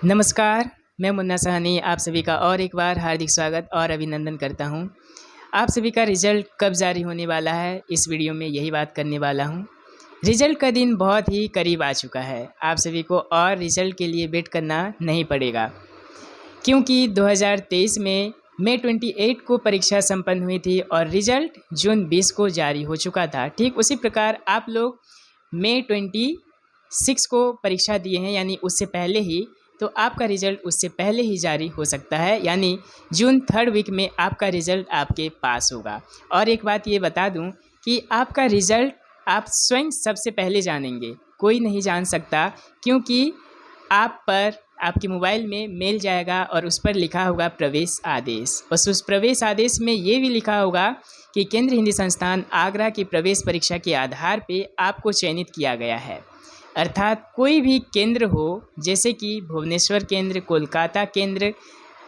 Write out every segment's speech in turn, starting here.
नमस्कार, मैं मुन्ना साहनी आप सभी का और एक बार हार्दिक स्वागत और अभिनंदन करता हूं। आप सभी का रिज़ल्ट कब जारी होने वाला है, इस वीडियो में यही बात करने वाला हूं। रिज़ल्ट का दिन बहुत ही करीब आ चुका है। आप सभी को और रिज़ल्ट के लिए वेट करना नहीं पड़ेगा, क्योंकि 2023 में मई 28 को परीक्षा संपन्न हुई थी और रिज़ल्ट जून 20 को जारी हो चुका था। ठीक उसी प्रकार आप लोग मई 26 को परीक्षा दिए हैं, यानी उससे पहले ही, तो आपका रिज़ल्ट उससे पहले ही जारी हो सकता है, यानी जून 3rd वीक में आपका रिज़ल्ट आपके पास होगा। और एक बात ये बता दूं कि आपका रिज़ल्ट आप स्वयं सबसे पहले जानेंगे, कोई नहीं जान सकता, क्योंकि आप पर आपके मोबाइल में मेल जाएगा और उस पर लिखा होगा प्रवेश आदेश। बस उस प्रवेश आदेश में ये भी लिखा होगा कि केंद्रीय हिंदी संस्थान आगरा की प्रवेश परीक्षा के आधार पे आपको चयनित किया गया है। अर्थात कोई भी केंद्र हो, जैसे कि भुवनेश्वर केंद्र, कोलकाता केंद्र,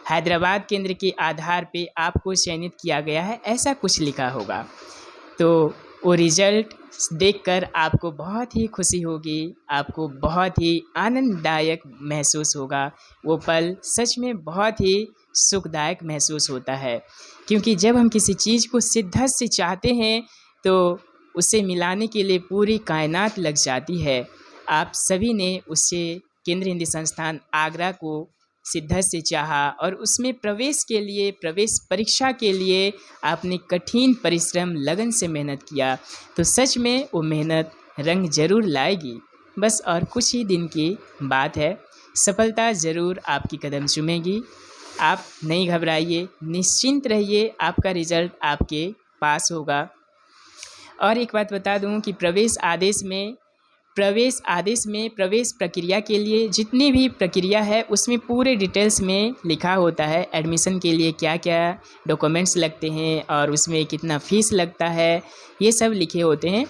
हैदराबाद केंद्र के आधार पे आपको चयनित किया गया है, ऐसा कुछ लिखा होगा। तो वो रिज़ल्ट देखकर आपको बहुत ही खुशी होगी, आपको बहुत ही आनंददायक महसूस होगा। वो पल सच में बहुत ही सुखदायक महसूस होता है, क्योंकि जब हम किसी चीज़ को शिद्दत से चाहते हैं तो उसे मिलाने के लिए पूरी कायनात लग जाती है। आप सभी ने उससे केंद्रीय हिंदी संस्थान आगरा को शिद्दत से चाहा और उसमें प्रवेश के लिए, प्रवेश परीक्षा के लिए आपने कठिन परिश्रम, लगन से मेहनत किया। तो सच में वो मेहनत रंग ज़रूर लाएगी। बस और कुछ ही दिन की बात है, सफलता ज़रूर आपकी कदम चूमेगी। आप नहीं घबराइए, निश्चिंत रहिए, आपका रिज़ल्ट आपके पास होगा। और एक बात बता दूं कि प्रवेश आदेश में प्रवेश प्रक्रिया के लिए जितनी भी प्रक्रिया है उसमें पूरे डिटेल्स में लिखा होता है। एडमिशन के लिए क्या क्या डॉक्यूमेंट्स लगते हैं और उसमें कितना फ़ीस लगता है, ये सब लिखे होते हैं।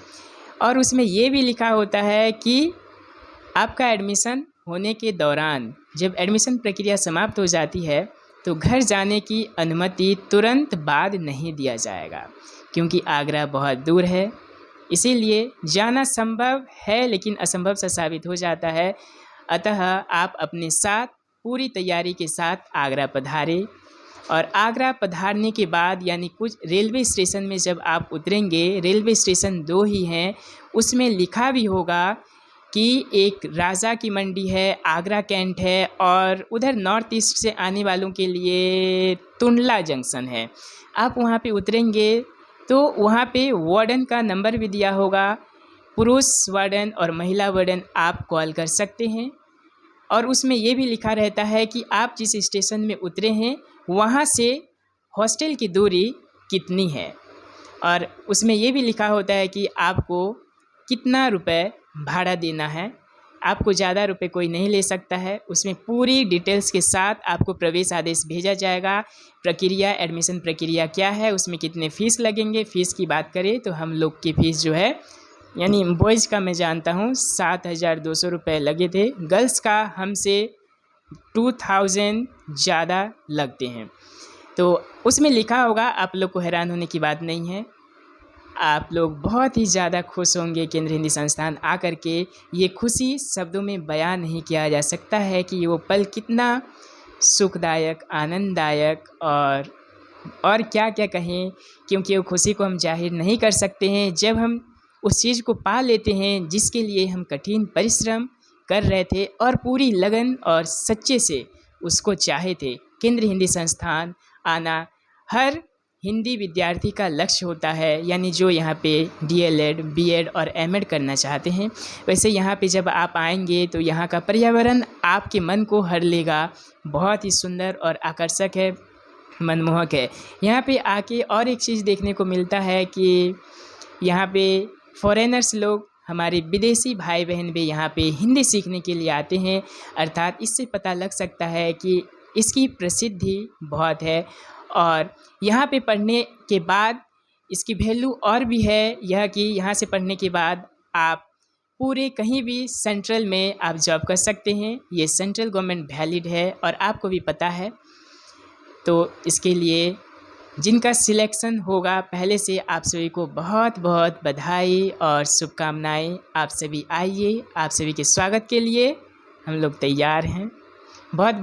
और उसमें ये भी लिखा होता है कि आपका एडमिशन होने के दौरान जब एडमिशन प्रक्रिया समाप्त हो जाती है तो घर जाने की अनुमति तुरंत बाद नहीं दिया जाएगा, क्योंकि आगरा बहुत दूर है। इसीलिए जाना संभव है लेकिन असंभव सा साबित हो जाता है। अतः आप अपने साथ पूरी तैयारी के साथ आगरा पधारें। और आगरा पधारने के बाद, यानी कुछ रेलवे स्टेशन में जब आप उतरेंगे, रेलवे स्टेशन 2 ही हैं, उसमें लिखा भी होगा कि एक राजा की मंडी है, आगरा कैंट है, और उधर नॉर्थ ईस्ट से आने वालों के लिए टुंडला जंक्शन है। आप वहाँ पे उतरेंगे तो वहाँ पे वार्डन का नंबर भी दिया होगा। पुरुष वार्डन और महिला वार्डन आप कॉल कर सकते हैं। और उसमें ये भी लिखा रहता है कि आप जिस स्टेशन में उतरे हैं वहाँ से हॉस्टल की दूरी कितनी है। और उसमें ये भी लिखा होता है कि आपको कितना रुपए भाड़ा देना है। आपको ज़्यादा रुपए कोई नहीं ले सकता है। उसमें पूरी डिटेल्स के साथ आपको प्रवेश आदेश भेजा जाएगा। प्रक्रिया, एडमिशन प्रक्रिया क्या है, उसमें कितने फ़ीस लगेंगे। फ़ीस की बात करें तो हम लोग की फ़ीस जो है, यानी बॉयज़ का मैं जानता हूँ 7,200 रुपये लगे थे। गर्ल्स का हमसे 2,000 ज़्यादा लगते हैं। तो उसमें लिखा होगा, आप लोग को हैरान होने की बात नहीं है। आप लोग बहुत ही ज़्यादा खुश होंगे केंद्रीय हिंदी संस्थान आकर के। ये खुशी शब्दों में बयान नहीं किया जा सकता है कि वो पल कितना सुखदायक, आनंददायक और क्या क्या कहें, क्योंकि वो खुशी को हम जाहिर नहीं कर सकते हैं जब हम उस चीज़ को पा लेते हैं जिसके लिए हम कठिन परिश्रम कर रहे थे और पूरी लगन और सच्चे से उसको चाहे थे। केंद्रीय हिंदी संस्थान आना हर हिंदी विद्यार्थी का लक्ष्य होता है, यानी जो यहाँ पे DLED, BEd और MEd करना चाहते हैं। वैसे यहाँ पे जब आप आएंगे तो यहाँ का पर्यावरण आपके मन को हर लेगा। बहुत ही सुंदर और आकर्षक है, मनमोहक है। यहाँ पे आके और एक चीज़ देखने को मिलता है कि यहाँ पे फॉरेनर्स लोग, हमारे विदेशी भाई बहन भी यहाँ पे हिंदी सीखने के लिए आते हैं। अर्थात इससे पता लग सकता है कि इसकी प्रसिद्धि बहुत है और यहाँ पे पढ़ने के बाद इसकी वैल्यू और भी है, यह कि यहाँ से पढ़ने के बाद आप पूरे कहीं भी सेंट्रल में आप जॉब कर सकते हैं। ये सेंट्रल गवर्नमेंट वैलिड है और आपको भी पता है। तो इसके लिए जिनका सिलेक्शन होगा, पहले से आप सभी को बहुत बहुत बधाई और शुभकामनाएं। आप सभी आइए, आप सभी के स्वागत के लिए हम लोग तैयार हैं। बहुत